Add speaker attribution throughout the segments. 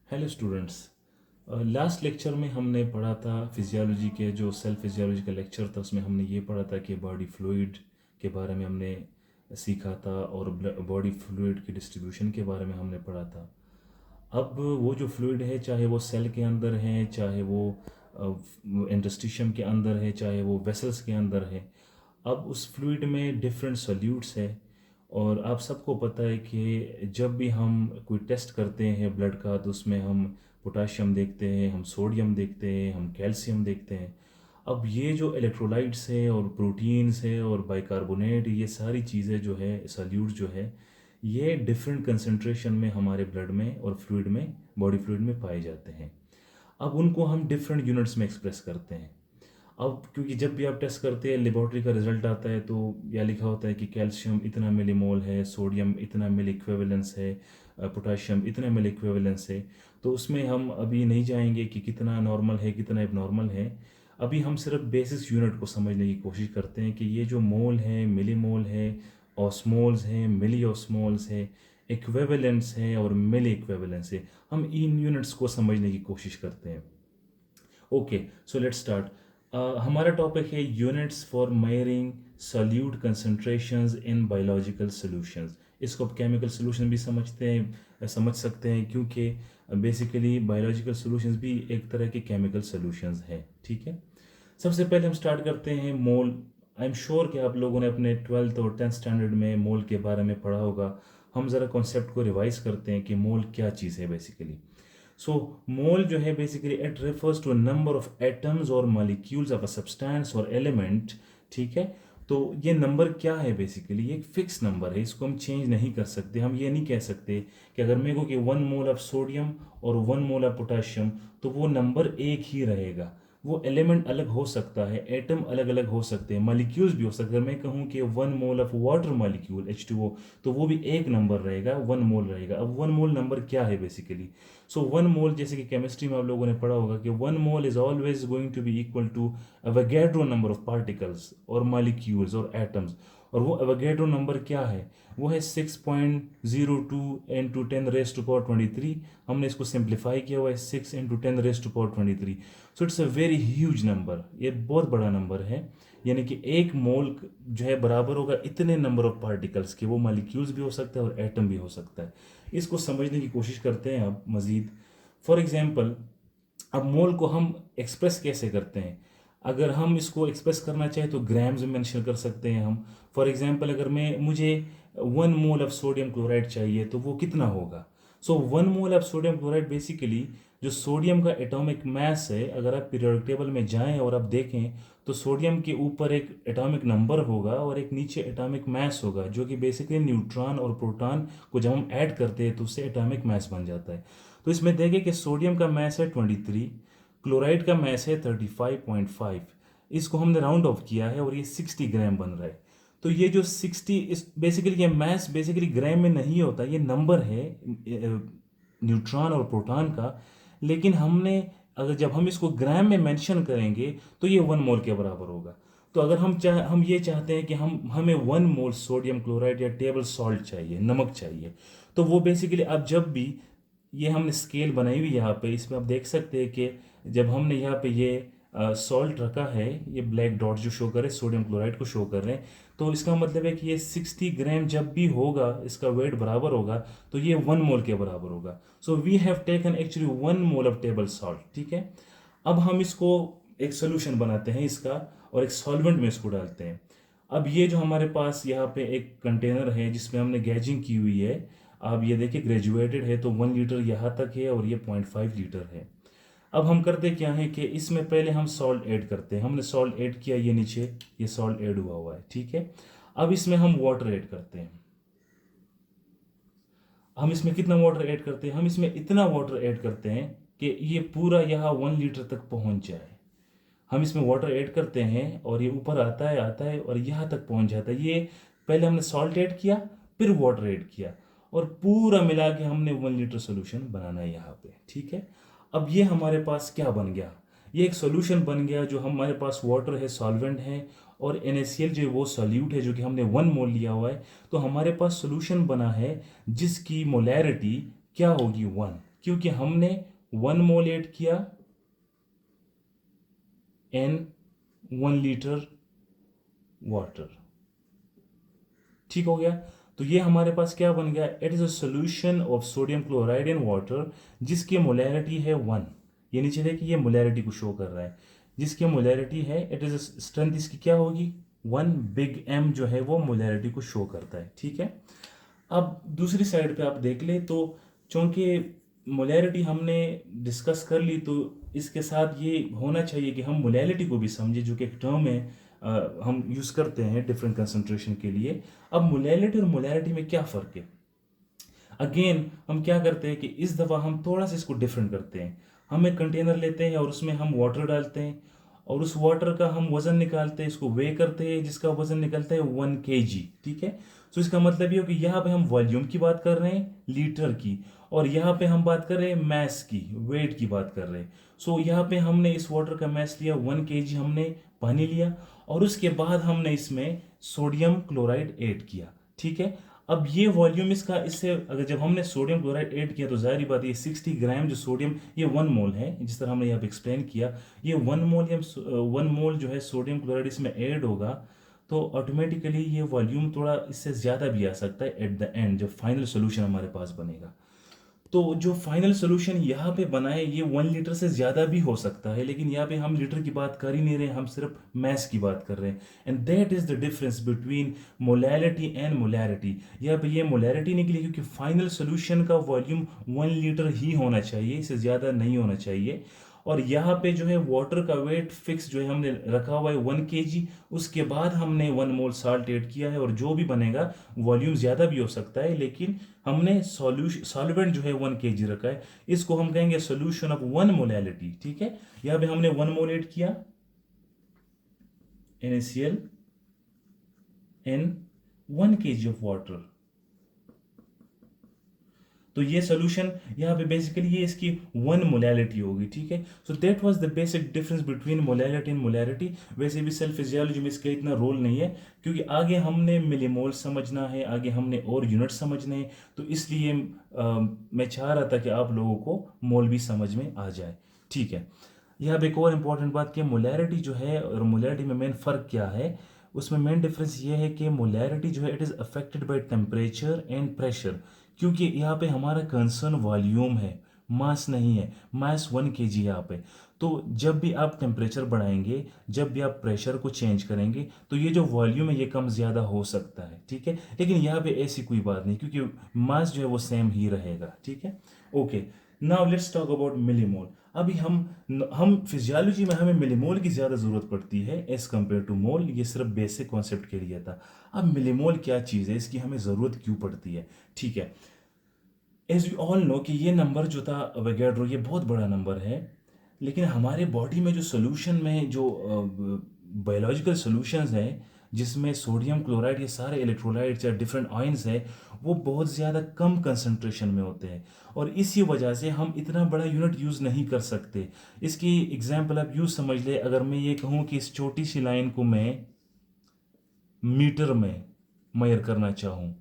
Speaker 1: Hello students. Last lecture में हमने पढ़ा था फिजियोलॉजी के जो सेल फिजियोलॉजी का लेक्चर था, उसमें हमने ये पढ़ा था कि बॉडी फ्लूइड के बारे में हमने सीखा था और बॉडी फ्लूइड की डिस्ट्रीब्यूशन के बारे में हमने पढ़ा था। अब वो जो फ्लूइड है, चाहे वो सेल के अंदर है, चाहे वो इंटरस्टिशियम के अंदर है, चाहे वो वेसल्स के अंदर है, अब उस फ्लूइड में डिफरेंट सॉल्यूट्स है। और आप सबको पता है कि जब भी हम कोई टेस्ट करते हैं ब्लड का, तो उसमें हम पोटाशियम देखते हैं, हम सोडियम देखते हैं, हम कैल्शियम देखते हैं। अब ये जो इलेक्ट्रोलाइट्स हैं और प्रोटीन्स हैं और बाइकार्बोनेट, ये सारी चीज़ें जो है, सॉल्यूट जो है, ये डिफरेंट कंसंट्रेशन में हमारे ब्लड में और फ्लूइड में, बॉडी फ्लूइड में पाए जाते हैं। अब उनको हम डिफरेंट यूनिट्स में एक्सप्रेस करते हैं। अब क्योंकि जब भी आप टेस्ट करते हैं, लेबॉर्ट्री का रिजल्ट आता है, तो यह लिखा होता है कि कैल्शियम इतना मिलीमोल है, सोडियम इतना मिली इक्विवेलेंस है, पोटाशियम इतना मिली इक्विवेलेंस है। तो उसमें हम अभी नहीं जाएंगे कि कितना नॉर्मल है, कितना एबनॉर्मल है। अभी हम सिर्फ बेसिस यूनिट को समझने की कोशिश करते हैं कि ये जो मोल है, मिलीमोल है, ऑस्मोल्स हैं, मिली ऑस्मोल्स है, इक्विवेलेंस है और मिली इक्विवेलेंस है। हम इन यूनिट्स को समझने की कोशिश करते हैं। Okay, so let's start. हमारा टॉपिक है units for measuring solute concentrations in biological solutions. इसको आप केमिकल सॉल्यूशन भी समझते हैं, समझ सकते हैं, क्योंकि बेसिकली बायोलॉजिकल सॉल्यूशंस भी एक तरह के केमिकल सॉल्यूशंस हैं। ठीक है, सबसे पहले हम स्टार्ट करते हैं मोल। आई एम श्योर कि आप लोगों ने अपने 12th और 10th स्टैंडर्ड में मोल के बारे में पढ़ा होगा। हम ज़रा कॉन्सेप्ट को रिवाइज करते हैं कि मोल क्या चीज़ है बेसिकली। सो मोल जो है basically it refers to number of atoms और मॉलिक्यूल्स ऑफ अ सब्सटेंस और एलिमेंट। ठीक है, तो ये नंबर क्या है बेसिकली, ये एक फिक्स नंबर है, इसको हम चेंज नहीं कर सकते। हम ये नहीं कह सकते कि अगर मेरे को कि 1 मोल ऑफ सोडियम और 1 मोल ऑफ पोटाशियम, तो वो नंबर एक ही रहेगा। वो एलिमेंट अलग हो सकता है, एटम अलग अलग हो सकते हैं, मॉलिक्यूल्स भी हो सकते हैं। अगर मैं कहूँ कि 1 mole of water molecule H2O, तो वो भी एक नंबर रहेगा, 1 मोल रहेगा। अब 1 मोल नंबर क्या है बेसिकली? सो 1 मोल, जैसे कि केमिस्ट्री में आप लोगों ने पढ़ा होगा कि 1 mole is always going to be equal to Avogadro number of particles और मॉलिक्यूल्स और एटम्स। और वो अवोगाड्रो नंबर क्या है? वो है 6.02 इंटू 10⁻23। हमने इसको सिंप्लीफाई किया हुआ है, 6 into 10⁻23। So it's a very huge number, ये बहुत बड़ा नंबर है। यानी कि 1 मोल जो है बराबर होगा इतने नंबर ऑफ पार्टिकल्स के। वो मॉलिक्यूल्स भी हो सकता है और एटम भी हो सकता है। इसको समझने की कोशिश करते हैं अब मज़ीद। फॉर एग्जांपल, अब मोल को हम एक्सप्रेस कैसे करते हैं? अगर हम इसको एक्सप्रेस करना चाहें तो ग्राम्स में मेंशन कर सकते हैं हम। फॉर एग्जांपल, अगर मुझे 1 मोल ऑफ सोडियम क्लोराइड चाहिए, तो वो कितना होगा? सो 1 mole of sodium chloride basically जो सोडियम का एटॉमिक मास है, अगर आप पीरियोडिक टेबल में जाएं और आप देखें, तो सोडियम के ऊपर एक एटॉमिक नंबर होगा और एक नीचे एटॉमिक मास होगा, जो कि बेसिकली न्यूट्रॉन और प्रोटॉन को जब हम ऐड करते हैं तो उससे एटॉमिक मास बन जाता है। तो इसमें देखें कि सोडियम का मास है 23, क्लोराइड का मास है 35.5। इसको हमने राउंड ऑफ किया है और ये 60 ग्राम बन रहा है। तो ये जो 60, इस बेसिकली ये मास बेसिकली ग्राम में नहीं होता, ये नंबर है न्यूट्रॉन और प्रोटॉन का। लेकिन हमने, अगर जब हम इसको ग्राम में मेंशन करेंगे, तो ये 1 मोल के बराबर होगा। तो अगर हम ये चाहते हैं कि हमें 1 मोल सोडियम क्लोराइड या टेबल सॉल्ट चाहिए, नमक चाहिए, तो वो बेसिकली अब जब भी, ये हमने स्केल बनाई हुई यहाँ पे, इसमें आप देख सकते हैं कि जब हमने यहाँ पे ये सॉल्ट रखा है, ये ब्लैक डॉट जो शो कर रहे हैं सोडियम क्लोराइड को शो कर रहे हैं, तो इसका मतलब है कि ये 60 ग्राम जब भी होगा, इसका वेट बराबर होगा, तो ये 1 मोल के बराबर होगा। So we have taken actually 1 mole of table salt. ठीक है, अब हम इसको एक सोल्यूशन बनाते हैं इसका और एक सॉल्वेंट में इसको डालते हैं। अब ये जो हमारे पास यहाँ पे एक कंटेनर है जिसमें हमने गैजिंग की हुई है, आप ये देखिए ग्रेजुएटेड है, तो 1 लीटर यहाँ तक है और ये 0.5 लीटर है। अब हम करते क्या है कि इसमें पहले हम सॉल्ट ऐड करते हैं। हमने सॉल्ट ऐड किया, ये नीचे ये सॉल्ट ऐड हुआ हुआ है। ठीक है, अब इसमें हम वाटर ऐड करते हैं। हम इसमें कितना वाटर ऐड करते हैं? हम इसमें इतना वाटर ऐड करते हैं कि ये पूरा यहाँ 1 लीटर तक पहुंच जाए। हम इसमें वाटर ऐड करते हैं और ये ऊपर आता है और यहाँ तक पहुंच जाता है। ये पहले हमने सॉल्ट ऐड किया, फिर वाटर ऐड किया, और पूरा मिला के हमने 1 लीटर सोल्यूशन बनाना है यहाँ पे। ठीक है, अब ये हमारे पास क्या बन गया? ये एक सोल्यूशन बन गया, जो हमारे पास वाटर है, सॉल्वेंट है, और NaCl जो है वो सॉल्यूट है, जो कि हमने 1 मोल लिया हुआ है। तो हमारे पास सोल्यूशन बना है जिसकी मोलैरिटी क्या होगी? 1। क्योंकि हमने 1 मोल ऐड किया इन 1 लीटर वाटर। ठीक हो गया। तो ये हमारे पास क्या बन गया, it is a solution of sodium chloride in water जिसकी मोलैरिटी है 1। ये नीचे देखिए, ये मोलैरिटी को शो कर रहा है, जिसकी मोलैरिटी है, इट इज स्ट्रेंथ इसकी क्या होगी 1, बिग एम जो है वो मोलैरिटी को शो करता है। ठीक है। अब दूसरी साइड पे आप देख ले तो चूंकि मोलैरिटी हमने डिस्कस कर ली, तो इसके साथ ये होना चाहिए कि हम मोलैरिटी को भी समझे, जो कि एक टर्म है हम यूज करते हैं डिफरेंट कंसंट्रेशन के लिए। अब मोलैरिटी और मोलैरिटी में क्या फर्क है, अगेन हम क्या करते हैं कि इस दफ़ा हम थोड़ा सा इसको डिफरेंट करते हैं। हम एक कंटेनर लेते हैं और उसमें हम वाटर डालते हैं और उस वाटर का हम वज़न निकालते हैं, इसको वे करते हैं, जिसका वज़न निकलता है 1 kg। ठीक है। तो इसका मतलब ये हो कि यहाँ पे हम वॉल्यूम की बात कर रहे हैं, लीटर की, और यहाँ पे हम बात कर रहे हैं मैस की, वेट की बात कर रहे हैं। सो यहाँ पे हमने इस वाटर का मैस लिया 1 kg, हमने पानी लिया और उसके बाद हमने इसमें सोडियम क्लोराइड ऐड किया। ठीक है। अब ये वॉल्यूम इसका, इससे अगर जब हमने सोडियम क्लोराइड ऐड किया तो जाहिर बात ये 60 ग्राम जो सोडियम, ये 1 मोल है, जिस तरह हमने यहाँ पे एक्सप्लेन किया, ये 1 मोल या 1 मोल जो है सोडियम क्लोराइड इसमें ऐड होगा, तो ऑटोमेटिकली ये वॉल्यूम थोड़ा इससे ज़्यादा भी आ सकता है एट द एंड, जब फाइनल सोल्यूशन हमारे पास बनेगा। तो जो फाइनल सोल्यूशन यहाँ पे बना है ये 1 लीटर से ज़्यादा भी हो सकता है, लेकिन यहाँ पे हम लीटर की बात कर ही नहीं रहे, हम सिर्फ मैस की बात कर रहे हैं। And that is the difference between molarity and molarity. यहाँ पे ये मोलैरिटी निकली क्योंकि फाइनल सोल्यूशन का वॉल्यूम 1 लीटर ही होना चाहिए, इससे ज़्यादा नहीं होना चाहिए। और यहाँ पे जो है वाटर का वेट फिक्स जो है हमने रखा हुआ है 1 kg, उसके बाद हमने 1 मोल साल्ट ऐड किया है, और जो भी बनेगा वॉल्यूम ज़्यादा भी हो सकता है, लेकिन हमने सॉल्वेंट जो है 1 kg रखा है, इसको हम कहेंगे सोल्यूशन ऑफ 1 मोलैलिटी। ठीक है। यहाँ पे हमने 1 मोल ऐड किया NaCl in 1 kg of water. तो ये सोल्यूशन यहाँ पे बेसिकली ये इसकी 1 मोलैलिटी होगी। ठीक है। So that was the basic difference between molality and molarity. वैसे भी सेल फिजियोलॉजी में इसका इतना रोल नहीं है, क्योंकि आगे हमने मिलीमोल समझना है, आगे हमने और यूनिट समझने हैं, तो इसलिए मैं चाह रहा था कि आप लोगों को मोल भी समझ में आ जाए। ठीक है। यहाँ पे एक और इम्पॉर्टेंट बात कि मोलैरिटी जो है और मोलैरिटी में मेन फ़र्क क्या है, उसमें मेन डिफरेंस ये है कि मोलैरिटी जो है it is affected by temperature and pressure, क्योंकि यहाँ पे हमारा कंसर्न वॉल्यूम है, मास नहीं है। मास 1 kg यहाँ पे। तो जब भी आप टेम्परेचर बढ़ाएंगे, जब भी आप प्रेशर को चेंज करेंगे, तो ये जो वॉल्यूम है ये कम ज़्यादा हो सकता है। ठीक है। लेकिन यहाँ पे ऐसी कोई बात नहीं, क्योंकि मास जो है वो सेम ही रहेगा। ठीक है। Okay, now let's talk about millimole. अभी हम फिजियोलॉजी में हमें मिलीमोल की ज़्यादा ज़रूरत पड़ती है एज कम्पेयर टू मोल, ये सिर्फ बेसिक कॉन्सेप्ट के लिए था। अब मिलीमोल क्या चीज़ है, इसकी हमें ज़रूरत क्यों पड़ती है। ठीक है। एज यू ऑल नो कि ये नंबर जो था वोगैड्रो, ये बहुत बड़ा नंबर है, लेकिन हमारे बॉडी में जो सोल्यूशन में जो बायोलॉजिकल सॉल्यूशंस हैं, जिसमें सोडियम क्लोराइड, ये सारे इलेक्ट्रोलाइट्स या डिफरेंट आयंस हैं, वो बहुत ज़्यादा कम कंसंट्रेशन में होते हैं, और इसी वजह से हम इतना बड़ा यूनिट यूज़ नहीं कर सकते। इसकी एग्जांपल आप यूँ समझ ले, अगर मैं ये कहूँ कि इस छोटी सी लाइन को मैं मीटर में मेजर करना चाहूँ,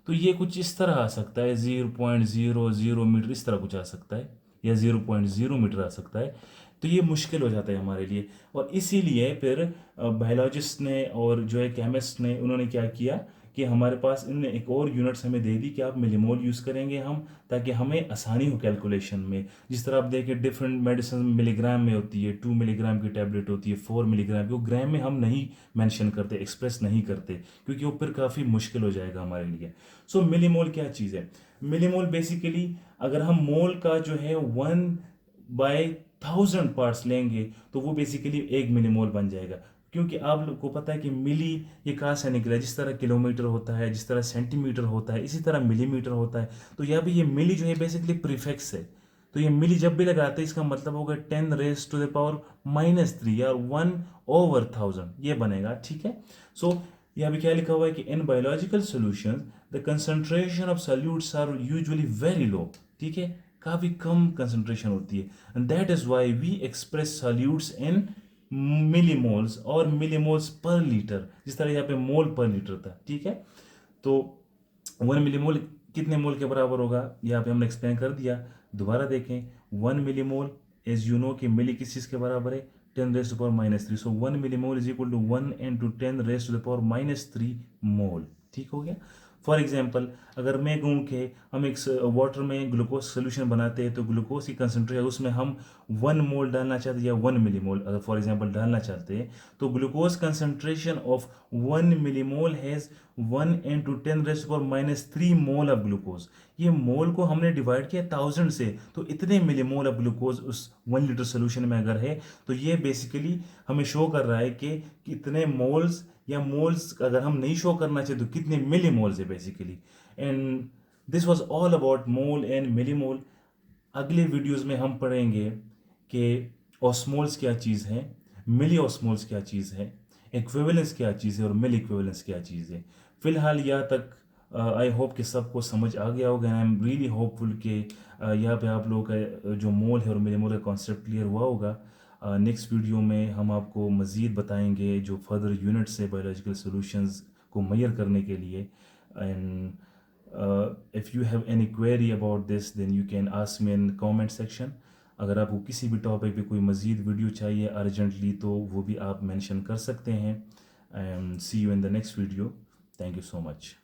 Speaker 1: तो ये कुछ इस तरह आ सकता है, 0.00 मीटर इस तरह कुछ आ सकता है, या 0.0 मीटर आ सकता है। तो ये मुश्किल हो जाता है हमारे लिए, और इसीलिए फिर बायोलॉजिस्ट ने और जो है केमिस्ट ने, उन्होंने क्या किया कि हमारे पास इन्होंने एक और यूनिट्स हमें दे दी कि आप मिलीमोल यूज़ करेंगे हम, ताकि हमें आसानी हो कैलकुलेशन में। जिस तरह आप देखें डिफरेंट मेडिसिन मिलीग्राम में होती है, 2 मिलीग्राम की टैबलेट होती है, 4 मिलीग्राम की, वो ग्राम में हम नहीं मेंशन करते, एक्सप्रेस नहीं करते, क्योंकि वो फिर काफ़ी मुश्किल हो जाएगा हमारे लिए। सो मिलीमोल क्या चीज़ है। मिलीमोल बेसिकली, अगर हम मोल का जो है 1/1000 पार्ट्स लेंगे, तो वो बेसिकली 1 मिलीमोल बन जाएगा। क्योंकि आप लोग को पता है कि मिली ये कहाँ से निकला है, जिस तरह किलोमीटर होता है, जिस तरह सेंटीमीटर होता है, इसी तरह मिलीमीटर होता है। तो यहाँ भी ये मिली जो है बेसिकली प्रीफिक्स है। तो ये मिली जब भी लगाते हैं, इसका मतलब होगा 10⁻³ या 1/1000 ये बनेगा। ठीक है। सो यहाँ भी क्या लिखा हुआ है कि in biological solutions the concentration of solutes are usually very low. ठीक है, काफ़ी कम कंसंट्रेशन होती है, and that is why we express solutes in millimoles और मिलीमोल्स पर लीटर, जिस तरह यहाँ पे मोल पर लीटर था। ठीक है। तो 1 मिलीमोल कितने मोल के बराबर होगा, यहाँ पे हमने एक्सप्लेन कर दिया, दोबारा देखें, 1 मिलीमोल, एज यू नो कि मिली किस चीज़ के बराबर है, 10⁻³ सो 1 मिलीमोल इज इक्वल टू 1 × 10⁻³ मोल। ठीक हो गया। फॉर एग्जाम्पल, अगर मैं कहूँ कि हम एक वाटर में ग्लूकोज सोल्यूशन बनाते हैं, तो ग्लूकोज की कंसनट्रेशन उसमें हम 1 मोल डालना चाहते हैं या 1 मिलीमोल अगर फॉर एग्जाम्पल डालना चाहते हैं, तो glucose concentration of 1 millimole has 1 × 10⁻³ mole of glucose. ये मोल को हमने डिवाइड किया 1000 से, तो इतने मिलीमोल ऑफ ग्लूकोज उस 1 लीटर सोल्यूशन में अगर है, तो ये बेसिकली हमें शो कर रहा है कि कितने मोल्स, या मोल्स अगर हम नहीं शो करना चाहिए तो कितने मिली मोल्स है basically. And this was all about mole and milli mole. अगले वीडियोस में हम पढ़ेंगे कि ऑस्मोल्स क्या चीज़ है, मिली ऑस्मोल्स क्या चीज़ है, इक्विवेलेंस क्या चीज़ है और मिल इक्विवेलेंस क्या चीज़ है। फिलहाल यहाँ तक आई होप कि सबको समझ आ गया होगा। आई एम रियली होपफुल कि यहाँ पे आप लोगों का जो मोल है और मिली मोल का कॉन्सेप्ट क्लियर हुआ होगा। नेक्स्ट वीडियो में हम आपको मज़ीद बताएंगे जो फर्दर यूनिट्स है बायोलॉजिकल सॉल्यूशंस को मेजर करने के लिए। And if you have any query about this then you can ask me in comment section. अगर आपको किसी भी टॉपिक पे कोई मज़ीद वीडियो चाहिए अर्जेंटली, तो वो भी आप मेंशन कर सकते हैं। And see you in the next video. Thank you so much.